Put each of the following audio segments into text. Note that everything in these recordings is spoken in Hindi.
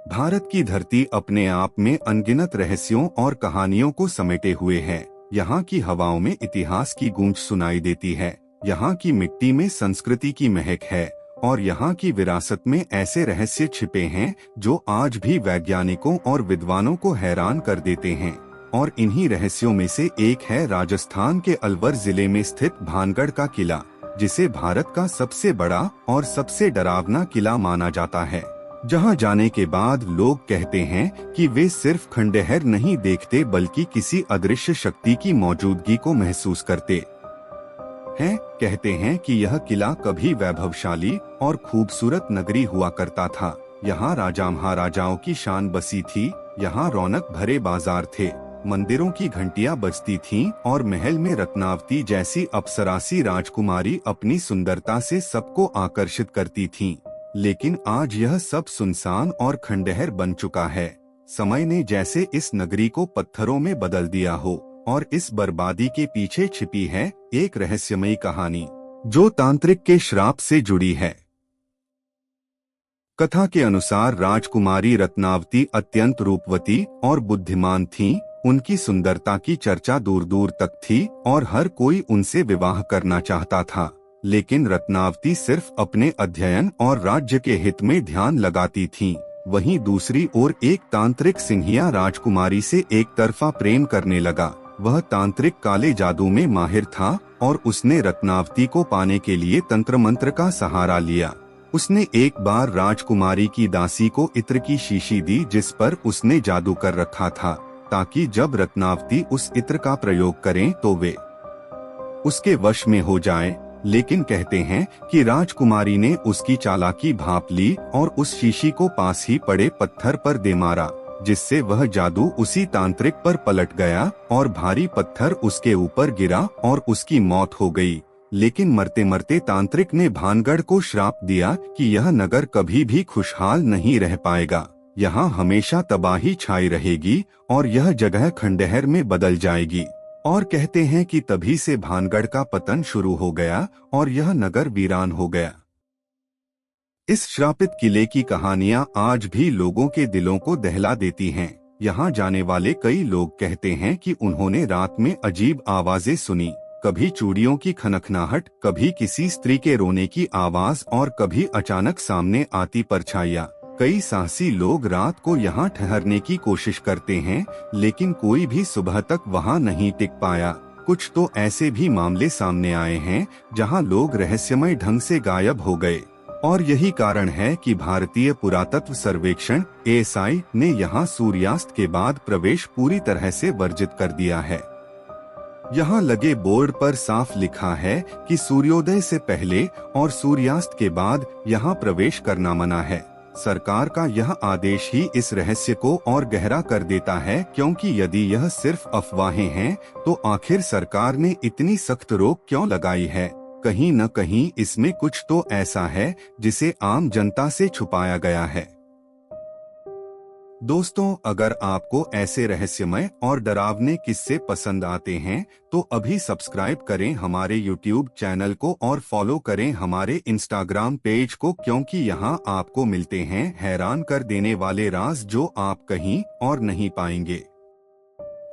भारत की धरती अपने आप में अनगिनत रहस्यों और कहानियों को समेटे हुए है। यहाँ की हवाओं में इतिहास की गूंज सुनाई देती है, यहाँ की मिट्टी में संस्कृति की महक है और यहाँ की विरासत में ऐसे रहस्य छिपे हैं जो आज भी वैज्ञानिकों और विद्वानों को हैरान कर देते हैं। और इन्हीं रहस्यों में से एक है राजस्थान के अलवर जिले में स्थित भानगढ़ का किला, जिसे भारत का सबसे बड़ा और सबसे डरावना किला माना जाता है। जहां जाने के बाद लोग कहते हैं कि वे सिर्फ खंडहर नहीं देखते बल्कि किसी अदृश्य शक्ति की मौजूदगी को महसूस करते हैं। कहते हैं कि यह किला कभी वैभवशाली और खूबसूरत नगरी हुआ करता था। यहाँ राजा महाराजाओं की शान बसी थी। यहाँ रौनक भरे बाजार थे, मंदिरों की घंटियां बजती थीं और महल में रत्नावती जैसी अप्सरासी राजकुमारी अपनी सुंदरता से सबको आकर्षित करती थीं। लेकिन आज यह सब सुनसान और खंडहर बन चुका है। समय ने जैसे इस नगरी को पत्थरों में बदल दिया हो और इस बर्बादी के पीछे छिपी है एक रहस्यमयी कहानी जो तांत्रिक के श्राप से जुड़ी है। कथा के अनुसार राजकुमारी रत्नावती अत्यंत रूपवती और बुद्धिमान थीं। उनकी सुंदरता की चर्चा दूर दूर तक थी और हर कोई उनसे विवाह करना चाहता था। लेकिन रत्नावती सिर्फ अपने अध्ययन और राज्य के हित में ध्यान लगाती थीं। वहीं दूसरी ओर एक तांत्रिक सिंहिया राजकुमारी से एक तरफा प्रेम करने लगा। वह तांत्रिक काले जादू में माहिर था और उसने रत्नावती को पाने के लिए तंत्र मंत्र का सहारा लिया। उसने एक बार राजकुमारी की दासी को इत्र की शीशी दी जिस पर उसने जादू कर रखा था, ताकि जब रत्नावती उस इत्र का प्रयोग करें तो वे उसके वश में हो जाएं। लेकिन कहते हैं कि राजकुमारी ने उसकी चालाकी भांप ली और उस शीशी को पास ही पड़े पत्थर पर दे मारा, जिससे वह जादू उसी तांत्रिक पर पलट गया और भारी पत्थर उसके ऊपर गिरा और उसकी मौत हो गई। लेकिन मरते मरते तांत्रिक ने भानगढ़ को श्राप दिया कि यह नगर कभी भी खुशहाल नहीं रह पाएगा। यहाँ हमेशा तबाही छाई रहेगी और यह जगह खंडहर में बदल जाएगी। और कहते हैं कि तभी से भानगढ़ का पतन शुरू हो गया और यह नगर वीरान हो गया। इस श्रापित किले की कहानियां आज भी लोगों के दिलों को दहला देती हैं। यहाँ जाने वाले कई लोग कहते हैं कि उन्होंने रात में अजीब आवाजें सुनी, कभी चूड़ियों की खनखनाहट, कभी किसी स्त्री के रोने की आवाज और कभी अचानक सामने आती परछाइयां। कई साहसी लोग रात को यहाँ ठहरने की कोशिश करते हैं, लेकिन कोई भी सुबह तक वहाँ नहीं टिक पाया। कुछ तो ऐसे भी मामले सामने आए हैं जहाँ लोग रहस्यमय ढंग से गायब हो गए। और यही कारण है कि भारतीय पुरातत्व सर्वेक्षण (ASI) ने यहाँ सूर्यास्त के बाद प्रवेश पूरी तरह से वर्जित कर दिया है। यहाँ लगे बोर्ड पर साफ लिखा है कि सूर्योदय से पहले और सूर्यास्त के बाद यहाँ प्रवेश करना मना है। सरकार का यह आदेश ही इस रहस्य को और गहरा कर देता है, क्योंकि यदि यह सिर्फ अफवाहें हैं तो आखिर सरकार ने इतनी सख्त रोक क्यों लगाई है। कहीं न कहीं इसमें कुछ तो ऐसा है जिसे आम जनता से छुपाया गया है। दोस्तों, अगर आपको ऐसे रहस्यमय और डरावने किस्से पसंद आते हैं तो अभी सब्सक्राइब करें हमारे YouTube चैनल को और फॉलो करें हमारे Instagram पेज को, क्योंकि यहाँ आपको मिलते हैं हैरान कर देने वाले राज जो आप कहीं और नहीं पाएंगे।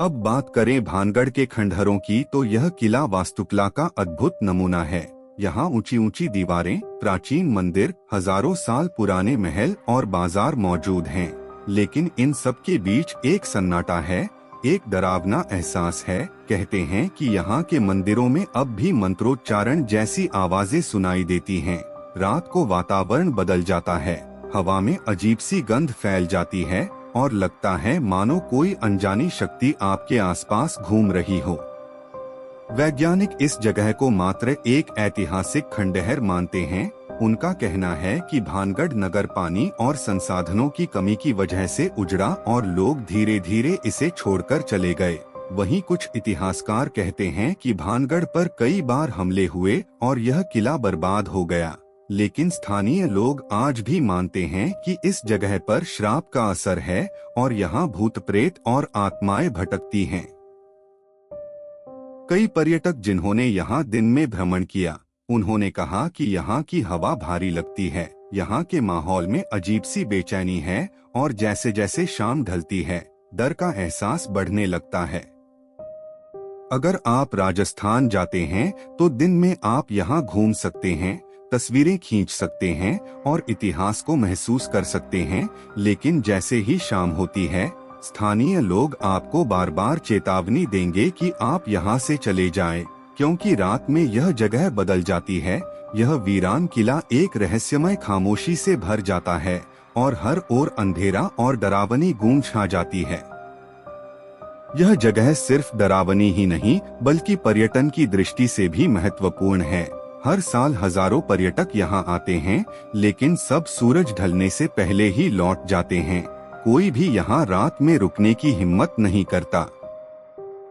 अब बात करें भानगढ़ के खंडहरों की, तो यह किला वास्तुकला का अद्भुत नमूना है। यहाँ ऊंची ऊंची दीवारें, प्राचीन मंदिर, हजारों साल पुराने महल और बाजार मौजूद हैं। लेकिन इन सब के बीच एक सन्नाटा है, एक डरावना एहसास है। कहते हैं कि यहाँ के मंदिरों में अब भी मंत्रोच्चारण जैसी आवाजें सुनाई देती हैं। रात को वातावरण बदल जाता है, हवा में अजीब सी गंध फैल जाती है और लगता है मानो कोई अनजानी शक्ति आपके आसपास घूम रही हो। वैज्ञानिक इस जगह को मात्र एक ऐतिहासिक खंडहर मानते हैं। उनका कहना है कि भानगढ़ नगर पानी और संसाधनों की कमी की वजह से उजड़ा और लोग धीरे धीरे इसे छोड़कर चले गए। वहीं कुछ इतिहासकार कहते हैं कि भानगढ़ पर कई बार हमले हुए और यह किला बर्बाद हो गया। लेकिन स्थानीय लोग आज भी मानते हैं कि इस जगह पर श्राप का असर है और यहाँ भूत प्रेत और आत्माएं भटकती हैं। कई पर्यटक जिन्होंने यहाँ दिन में भ्रमण किया, उन्होंने कहा कि यहाँ की हवा भारी लगती है, यहाँ के माहौल में अजीब सी बेचैनी है और जैसे जैसे शाम ढलती है डर का एहसास बढ़ने लगता है। अगर आप राजस्थान जाते हैं तो दिन में आप यहाँ घूम सकते हैं, तस्वीरें खींच सकते हैं और इतिहास को महसूस कर सकते हैं, लेकिन जैसे ही शाम होती है स्थानीय लोग आपको बार बार चेतावनी देंगे कि आप यहाँ से चले जाएं, क्योंकि रात में यह जगह बदल जाती है। यह वीरान किला एक रहस्यमय खामोशी से भर जाता है और हर ओर अंधेरा और डरावनी गूंज छा जाती है। यह जगह सिर्फ डरावनी ही नहीं बल्कि पर्यटन की दृष्टि से भी महत्वपूर्ण है। हर साल हजारों पर्यटक यहाँ आते हैं, लेकिन सब सूरज ढलने से पहले ही लौट जाते हैं। कोई भी यहाँ रात में रुकने की हिम्मत नहीं करता।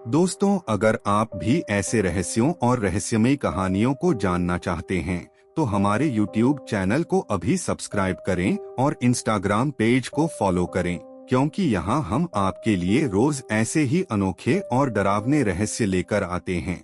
दोस्तों, अगर आप भी ऐसे रहस्यों और रहस्यमयी कहानियों को जानना चाहते हैं तो हमारे YouTube चैनल को अभी सब्सक्राइब करें और Instagram पेज को फॉलो करें, क्योंकि यहाँ हम आपके लिए रोज ऐसे ही अनोखे और डरावने रहस्य लेकर आते हैं।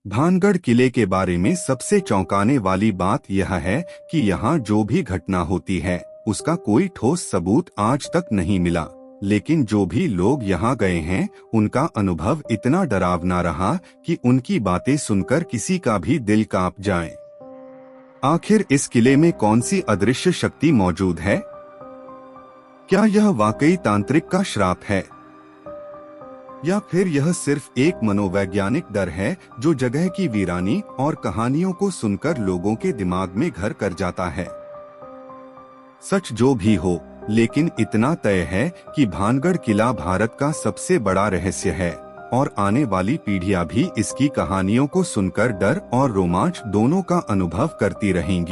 भानगढ़ किले के बारे में सबसे चौंकाने वाली बात यह है कि यहाँ जो भी घटना होती है उसका कोई ठोस सबूत आज तक नहीं मिला, लेकिन जो भी लोग यहाँ गए हैं उनका अनुभव इतना डरावना रहा कि उनकी बातें सुनकर किसी का भी दिल कांप जाए। आखिर इस किले में कौन सी अदृश्य शक्ति मौजूद है? क्या यह वाकई तांत्रिक का श्राप है या फिर यह सिर्फ एक मनोवैज्ञानिक डर है जो जगह की वीरानी और कहानियों को सुनकर लोगों के दिमाग में घर कर जाता है? सच जो भी हो, लेकिन इतना तय है कि भानगढ़ किला भारत का सबसे बड़ा रहस्य है और आने वाली पीढ़ियां भी इसकी कहानियों को सुनकर डर और रोमांच दोनों का अनुभव करती रहेंगी।